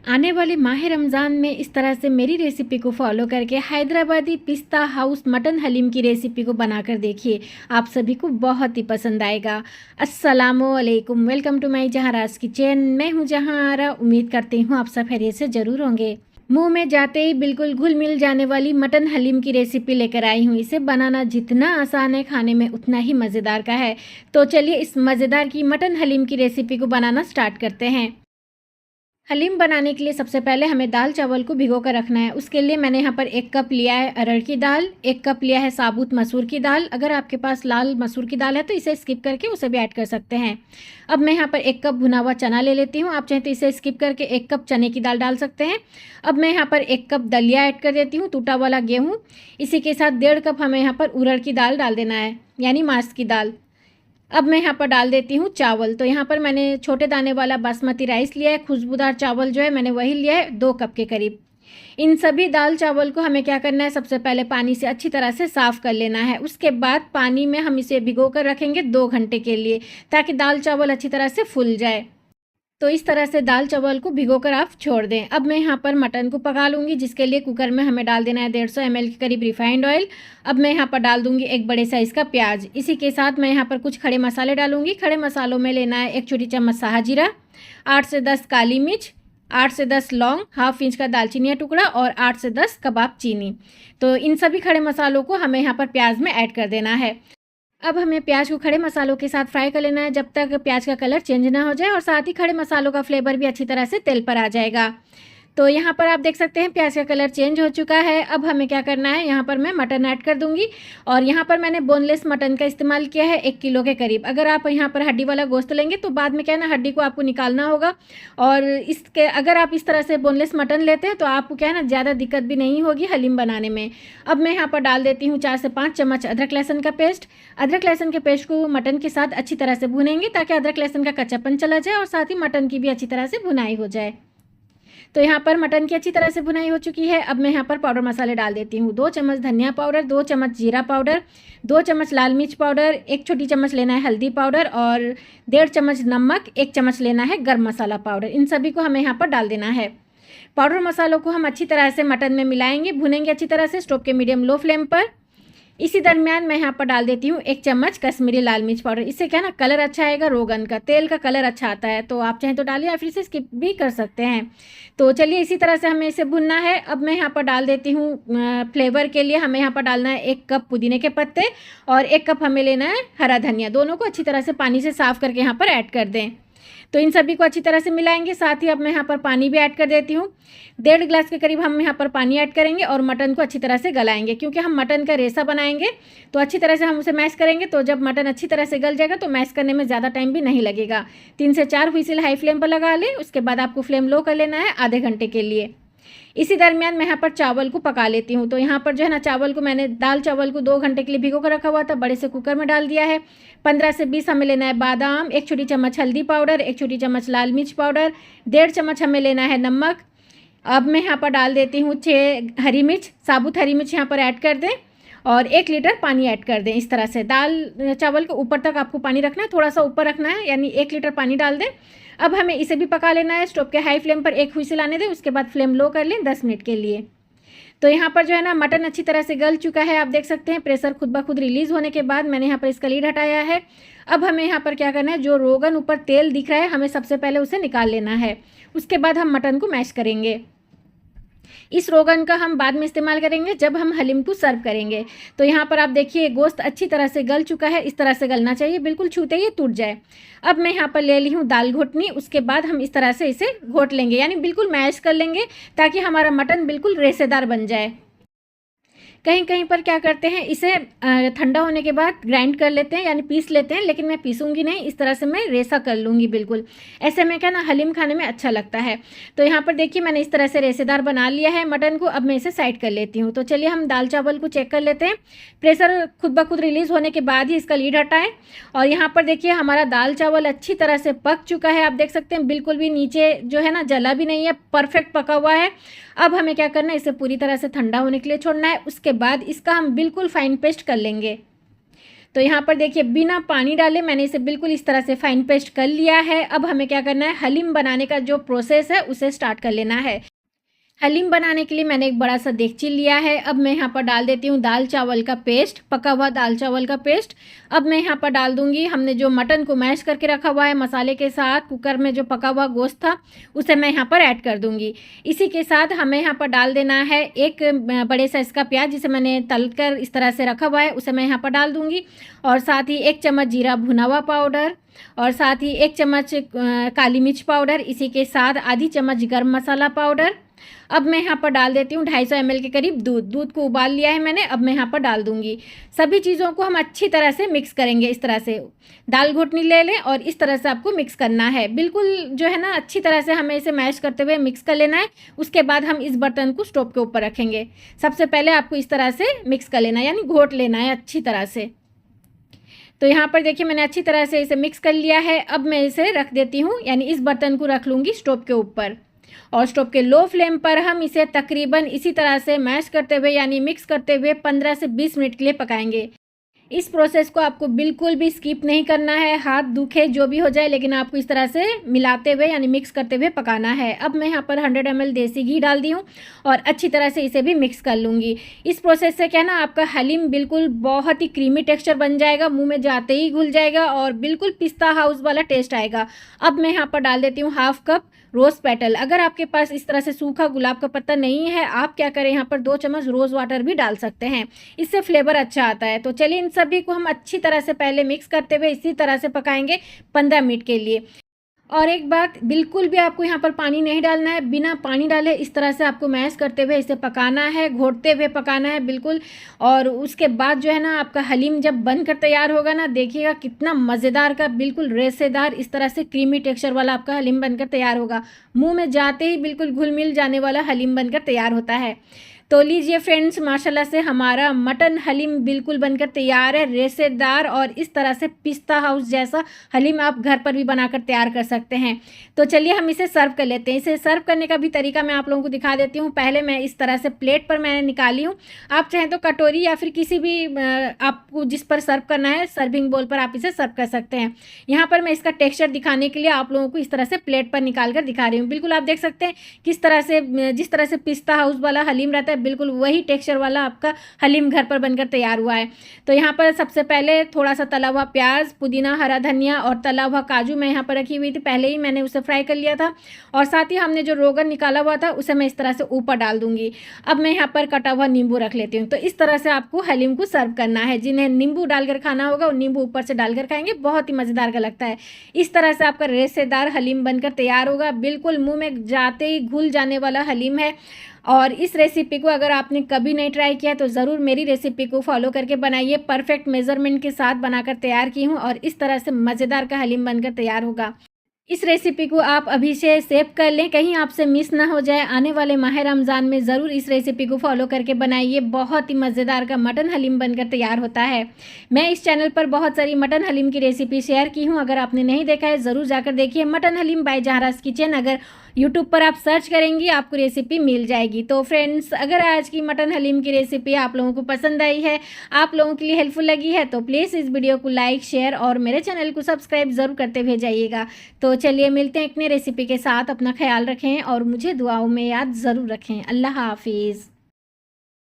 आने वाले माह रमज़ान में इस तरह से मेरी रेसिपी को फॉलो करके हैदराबादी पिस्ता हाउस मटन हलीम की रेसिपी को बनाकर देखिए, आप सभी को बहुत ही पसंद आएगा। अस्सलामुअलैकुम, वेलकम टू माय जहाराज किचन। मैं हूँ जहारा। उम्मीद करती हूँ आप सब खैरियत से ज़रूर होंगे। मुंह में जाते ही बिल्कुल घुल मिल जाने वाली मटन हलीम की रेसिपी लेकर आई हूँ। इसे बनाना जितना आसान है, खाने में उतना ही मज़ेदार का है। तो चलिए इस मज़ेदार की मटन हलीम की रेसिपी को बनाना स्टार्ट करते हैं। हलीम बनाने के लिए सबसे पहले हमें दाल चावल को भिगो कर रखना है। उसके लिए मैंने यहाँ पर 1 कप लिया है अरहर की दाल, 1 कप लिया है साबुत मसूर की दाल। अगर आपके पास लाल मसूर की दाल है तो इसे स्किप करके उसे भी ऐड कर सकते हैं। अब मैं यहाँ पर 1 कप भुना हुआ चना ले लेती हूँ। आप चाहें तो इसे स्किप करके 1 कप चने की दाल डाल सकते हैं। अब मैं यहाँ पर 1 कप दलिया ऐड कर देती हूँ, टूटा वाला गेहूँ। इसी के साथ 1.5 कप हमें यहाँ पर उड़द की दाल डाल देना है, यानी मास की दाल। अब मैं यहाँ पर डाल देती हूँ चावल। तो यहाँ पर मैंने छोटे दाने वाला बासमती राइस लिया है। खुशबूदार चावल जो है मैंने वही लिया है, 2 कप के करीब। इन सभी दाल चावल को हमें क्या करना है, सबसे पहले पानी से अच्छी तरह से साफ़ कर लेना है। उसके बाद पानी में हम इसे भिगो कर रखेंगे 2 घंटे के लिए, ताकि दाल चावल अच्छी तरह से फूल जाए। तो इस तरह से दाल चावल को भिगोकर आप छोड़ दें। अब मैं यहाँ पर मटन को पका लूँगी, जिसके लिए कुकर में हमें डाल देना है 150 ml के करीब रिफाइंड ऑयल। अब मैं यहाँ पर डाल दूँगी 1 बड़े साइज़ का प्याज। इसी के साथ मैं यहाँ पर कुछ खड़े मसाले डालूँगी। खड़े मसालों में लेना है 1 छोटी चम्मच साहा जीरा, 8 से 10 काली मिर्च, 8 से 10 लौंग, हाफ इंच का दालचीनी का टुकड़ा और 8 से 10 कबाब चीनी। तो इन सभी खड़े मसालों को हमें यहाँ पर प्याज में ऐड कर देना है। अब हमें प्याज को खड़े मसालों के साथ फ्राई कर लेना है, जब तक प्याज का कलर चेंज ना हो जाए और साथ ही खड़े मसालों का फ्लेवर भी अच्छी तरह से तेल पर आ जाएगा। तो यहाँ पर आप देख सकते हैं प्याज का कलर चेंज हो चुका है। अब हमें क्या करना है, यहाँ पर मैं मटन ऐड कर दूँगी। और यहाँ पर मैंने बोनलेस मटन का इस्तेमाल किया है 1 किलो के करीब। अगर आप यहाँ पर हड्डी वाला गोश्त लेंगे तो बाद में क्या है ना, हड्डी को आपको निकालना होगा। और इसके अगर आप इस तरह से बोनलेस मटन लेते हैं तो आपको क्या है ना, ज़्यादा दिक्कत भी नहीं होगी हलीम बनाने में। अब मैं यहाँ पर डाल देती हूँ 4 से 5 चम्मच अदरक लहसुन का पेस्ट। अदरक लहसुन के पेस्ट को मटन के साथ अच्छी तरह से भुनेंगे, ताकि अदरक लहसुन का कच्चापन चला जाए और साथ ही मटन की भी अच्छी तरह से भुनाई हो जाए। तो यहाँ पर मटन की अच्छी तरह से भुनाई हो चुकी है। अब मैं यहाँ पर पाउडर मसाले डाल देती हूँ। 2 चम्मच धनिया पाउडर, 2 चम्मच जीरा पाउडर, 2 चम्मच लाल मिर्च पाउडर, 1 छोटी चम्मच लेना है हल्दी पाउडर और 1.5 चम्मच नमक, 1 चम्मच लेना है गर्म मसाला पाउडर। इन सभी को हमें यहाँ पर डाल देना है। पाउडर मसालों को हम अच्छी तरह से मटन में मिलाएंगे, भुनेंगे अच्छी तरह से स्टोव के मीडियम लो फ्लेम पर। इसी दरमियान मैं यहाँ पर डाल देती हूँ 1 चम्मच कश्मीरी लाल मिर्च पाउडर। इससे क्या ना, कलर अच्छा आएगा, रोगन का तेल का कलर अच्छा आता है। तो आप चाहें तो डालिए या फिर इसे स्किप भी कर सकते हैं। तो चलिए इसी तरह से हमें इसे भुनना है। अब मैं यहाँ पर डाल देती हूँ फ्लेवर के लिए हमें यहाँ पर डालना है 1 कप पुदीने के पत्ते और 1 कप हमें लेना है हरा धनिया। दोनों को अच्छी तरह से पानी से साफ़ करके यहाँ पर ऐड कर दें। तो इन सभी को अच्छी तरह से मिलाएंगे। साथ ही अब मैं यहाँ पर पानी भी ऐड कर देती हूँ। 1.5 गिलास के करीब हम यहाँ पर पानी ऐड करेंगे और मटन को अच्छी तरह से गलाएंगे, क्योंकि हम मटन का रेसा बनाएंगे। तो अच्छी तरह से हम उसे मैश करेंगे। तो जब मटन अच्छी तरह से गल जाएगा तो मैश करने में ज़्यादा टाइम भी नहीं लगेगा। 3 से 4 व्हिसिल हाई फ्लेम पर लगा लें। उसके बाद आपको फ्लेम लो कर लेना है आधे घंटे के लिए। इसी दरमियान मैं यहाँ पर चावल को पका लेती हूँ। तो यहाँ पर जो है ना, चावल को मैंने दाल चावल को 2 घंटे के लिए भिगो कर रखा हुआ था, बड़े से कुकर में डाल दिया है। 15 से 20 हमें लेना है बादाम, 1 छोटी चम्मच हल्दी पाउडर, 1 छोटी चम्मच लाल मिर्च पाउडर, 1.5 चम्मच हमें लेना है नमक। अब मैं यहाँ पर डाल देती हूँ 6 हरी मिर्च, साबुत हरी मिर्च यहाँ पर ऐड कर दें और 1 लीटर पानी ऐड कर दें। इस तरह से दाल चावल को ऊपर तक आपको पानी रखना है, थोड़ा सा ऊपर रखना है, यानी 1 लीटर पानी डाल दें। अब हमें इसे भी पका लेना है। स्टोव के हाई फ्लेम पर 1 व्हिसिल आने दें, उसके बाद फ्लेम लो कर लें 10 मिनट के लिए। तो यहाँ पर जो है ना, मटन अच्छी तरह से गल चुका है। आप देख सकते हैं प्रेशर खुद ब खुद रिलीज़ होने के बाद मैंने यहाँ पर इसका लीड हटाया है। अब हमें यहाँ पर क्या करना है, जो रोगन ऊपर तेल दिख रहा है हमें सबसे पहले उसे निकाल लेना है। उसके बाद हम मटन को मैश करेंगे। इस रोगन का हम बाद में इस्तेमाल करेंगे जब हम हलीम को सर्व करेंगे। तो यहाँ पर आप देखिए गोश्त अच्छी तरह से गल चुका है। इस तरह से गलना चाहिए, बिल्कुल छूते ही टूट जाए। अब मैं यहाँ पर ले ली हूँ दाल घोटनी। उसके बाद हम इस तरह से इसे घोट लेंगे, यानी बिल्कुल मैश कर लेंगे, ताकि हमारा मटन बिल्कुल रेसेदार बन जाए। कहीं कहीं पर क्या करते हैं, इसे ठंडा होने के बाद ग्राइंड कर लेते हैं, यानी पीस लेते हैं, लेकिन मैं पीसूंगी नहीं। इस तरह से मैं रेसा कर लूँगी बिल्कुल। ऐसे में क्या ना, हलीम खाने में अच्छा लगता है। तो यहाँ पर देखिए मैंने इस तरह से रेसेदार बना लिया है मटन को। अब मैं इसे साइड कर लेती हूँ। तो चलिए हम दाल चावल को चेक कर लेते हैं। प्रेशर खुद ब खुद रिलीज़ होने के बाद ही इसका लीड हटाएं। और यहाँ पर देखिए हमारा दाल चावल अच्छी तरह से पक चुका है। आप देख सकते हैं बिल्कुल भी नीचे जो है ना, जला भी नहीं है, परफेक्ट पका हुआ है। अब हमें क्या करना है, इसे पूरी तरह से ठंडा होने के लिए छोड़ना है। उसके बाद इसका हम बिल्कुल फाइन पेस्ट कर लेंगे। तो यहाँ पर देखिए बिना पानी डाले मैंने इसे बिल्कुल इस तरह से फाइन पेस्ट कर लिया है। अब हमें क्या करना है, हलीम बनाने का जो प्रोसेस है उसे स्टार्ट कर लेना है। हलीम बनाने के लिए मैंने एक बड़ा सा देगची लिया है। अब मैं यहाँ पर डाल देती हूँ दाल चावल का पेस्ट, पका हुआ दाल चावल का पेस्ट। अब मैं यहाँ पर डाल दूँगी हमने जो मटन को मैश करके रखा हुआ है मसाले के साथ, कुकर में जो पका हुआ गोश्त था उसे मैं यहाँ पर ऐड कर दूँगी। इसी के साथ हमें यहाँ पर डाल देना है एक बड़े साइज़ का प्याज जिसे मैंने तल कर इस तरह से रखा हुआ है, उसे मैं यहाँ पर डाल दूँगी। और साथ ही 1 चम्मच जीरा भुना हुआ पाउडर, और साथ ही 1 चम्मच काली मिर्च पाउडर, इसी के साथ आधी चम्मच गरम मसाला पाउडर। अब मैं यहाँ पर डाल देती हूँ 250 ml के करीब दूध को उबाल लिया है मैंने। अब मैं यहाँ पर डाल दूँगी। सभी चीज़ों को हम अच्छी तरह से मिक्स करेंगे। इस तरह से दाल घोटनी ले लें और इस तरह से आपको मिक्स करना है। बिल्कुल जो है ना अच्छी तरह से हमें इसे मैश करते हुए मिक्स कर लेना है। उसके बाद हम इस बर्तन को स्टोव के ऊपर रखेंगे। सबसे पहले आपको इस तरह से मिक्स कर लेना है, यानी घोट लेना है अच्छी तरह से। तो यहाँ पर देखिए मैंने अच्छी तरह से इसे मिक्स कर लिया है। अब मैं इसे रख देती हूँ, यानी इस बर्तन को रख लूँगी स्टोव के ऊपर, और स्टोव के लो फ्लेम पर हम इसे तकरीबन इसी तरह से मैश करते हुए यानी मिक्स करते हुए 15 से 20 मिनट के लिए पकाएंगे। इस प्रोसेस को आपको बिल्कुल भी स्किप नहीं करना है, हाथ दुखे जो भी हो जाए, लेकिन आपको इस तरह से मिलाते हुए यानी मिक्स करते हुए पकाना है। अब मैं यहाँ पर 100 ml देसी घी डाल दी हूँ और अच्छी तरह से इसे भी मिक्स कर लूँगी। इस प्रोसेस से क्या ना आपका हलीम बिल्कुल बहुत ही क्रीमी टेक्सचर बन जाएगा, मुंह में जाते ही घुल जाएगा और बिल्कुल पिस्ता हाउस वाला टेस्ट आएगा। अब मैं यहाँ पर डाल देती हूँ 1/2 कप रोज़ पेटल। अगर आपके पास इस तरह से सूखा गुलाब का पत्ता नहीं है, आप क्या करें यहाँ पर 2 चम्मच रोज़ वाटर भी डाल सकते हैं, इससे फ्लेवर अच्छा आता है। तो चलिए इन सभी को हम अच्छी तरह से पहले मिक्स करते हुए इसी तरह से पकाएंगे 15 मिनट के लिए। और एक बात, बिल्कुल भी आपको यहाँ पर पानी नहीं डालना है, बिना पानी डाले इस तरह से आपको मैश करते हुए इसे पकाना है, घोटते हुए पकाना है बिल्कुल। और उसके बाद जो है ना आपका हलीम जब बनकर तैयार होगा ना, देखिएगा कितना मज़ेदार का बिल्कुल रेशेदार इस तरह से क्रीमी टेक्सचर वाला आपका हलीम बनकर तैयार होगा। मुँह में जाते ही बिल्कुल घुल मिल जाने वाला हलीम बनकर तैयार होता है। तो लीजिए फ्रेंड्स, माशाल्लाह से हमारा मटन हलीम बिल्कुल बनकर तैयार है, रेशेदार और इस तरह से पिस्ता हाउस जैसा हलीम आप घर पर भी बनाकर तैयार कर सकते हैं। तो चलिए हम इसे सर्व कर लेते हैं। इसे सर्व करने का भी तरीका मैं आप लोगों को दिखा देती हूँ। पहले मैं इस तरह से प्लेट पर मैंने निकाली हूँ, आप चाहें तो कटोरी या फिर किसी भी आपको जिस पर सर्व करना है सर्विंग बोल पर आप इसे सर्व कर सकते हैं। यहाँ पर मैं इसका टेक्स्चर दिखाने के लिए आप लोगों को इस तरह से प्लेट पर निकाल कर दिखा रही हूँ। बिल्कुल आप देख सकते हैं किस तरह से, जिस तरह से पिस्ता हाउस वाला हलीम रहता है बिल्कुल वही टेक्सचर वाला आपका हलीम घर पर बनकर तैयार हुआ है। तो यहाँ पर सबसे पहले थोड़ा सा तला हुआ प्याज, पुदीना, हरा धनिया और तला हुआ काजू मैं यहाँ पर रखी हुई थी, पहले ही मैंने उसे फ्राई कर लिया था। और साथ ही हमने जो रोगन निकाला हुआ था उसे मैं इस तरह से ऊपर डाल दूंगी। अब मैं यहाँ पर कटा हुआ नींबू रख लेती हूँ। तो इस तरह से आपको हलीम को सर्व करना है। जिन्हें नींबू डालकर खाना होगा वो नींबू ऊपर से डालकर खाएंगे, बहुत ही मज़ेदार का लगता है। इस तरह से आपका रेशेदार हलीम बनकर तैयार होगा, बिल्कुल मुँह में जाते ही घुल जाने वाला हलीम है। और इस रेसिपी को अगर आपने कभी नहीं ट्राई किया तो ज़रूर मेरी रेसिपी को फॉलो करके बनाइए। परफेक्ट मेज़रमेंट के साथ बनाकर तैयार की हूँ और इस तरह से मज़ेदार का हलीम बनकर तैयार होगा। इस रेसिपी को आप अभी से सेव कर लें, कहीं आपसे मिस ना हो जाए। आने वाले माह रमज़ान में ज़रूर इस रेसिपी को फॉलो करके बनाइए, बहुत ही मज़ेदार का मटन हलीम बनकर तैयार होता है। मैं इस चैनल पर बहुत सारी मटन हलीम की रेसिपी शेयर की हूँ, अगर आपने नहीं देखा है ज़रूर जाकर देखिए। मटन हलीम बाय जहराज किचन अगर यूट्यूब पर आप सर्च करेंगी आपको रेसिपी मिल जाएगी। तो फ्रेंड्स, अगर आज की मटन हलीम की रेसिपी आप लोगों को पसंद आई है, आप लोगों के लिए हेल्पफुल लगी है, तो प्लीज़ इस वीडियो को लाइक, शेयर और मेरे चैनल को सब्सक्राइब ज़रूर करते हुए जाइएगा। तो चलिए मिलते हैं एक नई रेसिपी के साथ। अपना ख्याल रखें और मुझे दुआओं में याद ज़रूर रखें। अल्लाह हाफिज़।